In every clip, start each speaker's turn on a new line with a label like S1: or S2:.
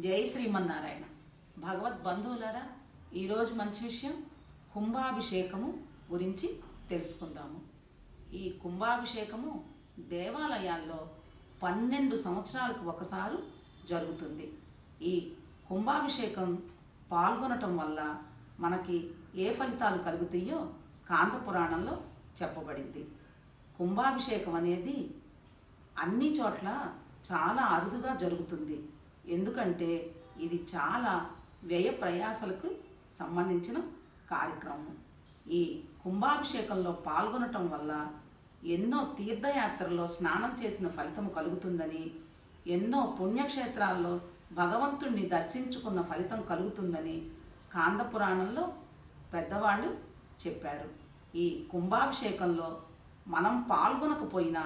S1: జై శ్రీమన్నారాయణ. భగవద్ బంధువులారా, ఈరోజు మంచి విషయం కుంభాభిషేకము గురించి తెలుసుకుందాము. ఈ కుంభాభిషేకము దేవాలయాల్లో 12 సంవత్సరాలకు ఒకసారి జరుగుతుంది. ఈ కుంభాభిషేకం పాల్గొనటం వల్ల మనకి ఏ ఫలితాలు కలుగుతాయో స్కాంద పురాణంలో చెప్పబడింది. కుంభాభిషేకం అనేది అన్ని చోట్ల చాలా అరుదుగా జరుగుతుంది. ఎందుకంటే ఇది చాలా వ్యయ ప్రయాసలకు సంబంధించిన కార్యక్రమం. ఈ కుంభాభిషేకంలో పాల్గొనటం వల్ల ఎన్నో తీర్థయాత్రల్లో స్నానం చేసిన ఫలితం కలుగుతుందని, ఎన్నో పుణ్యక్షేత్రాల్లో భగవంతుణ్ణి దర్శించుకున్న ఫలితం కలుగుతుందని స్కాంద పురాణంలో పెద్దవాళ్ళు చెప్పారు. ఈ కుంభాభిషేకంలో మనం పాల్గొనకపోయినా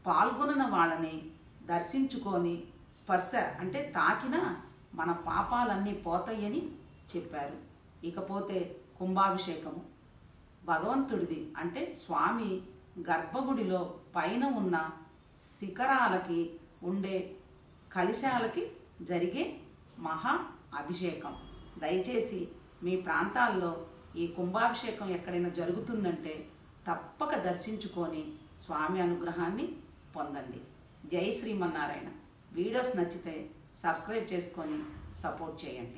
S1: పాల్గొనిన వాళ్ళని దర్శించుకొని స్పర్శ అంటే తాకినా మన పాపాలన్నీ పోతాయని చెప్పారు. ఇకపోతే కుంభాభిషేకము భగవంతుడిది అంటే స్వామి గర్భగుడిలో పైన ఉన్న శిఖరాలకి ఉండే కలశాలకి జరిగే మహా అభిషేకం. దయచేసి మీ ప్రాంతాల్లో ఈ కుంభాభిషేకం ఎక్కడైనా జరుగుతుందంటే తప్పక దర్శించుకొని స్వామి అనుగ్రహాన్ని పొందండి. జై శ్రీమన్నారాయణ. వీడియోస్ నచ్చితే సబ్స్క్రైబ్ చేసుకొని సపోర్ట్ చేయండి.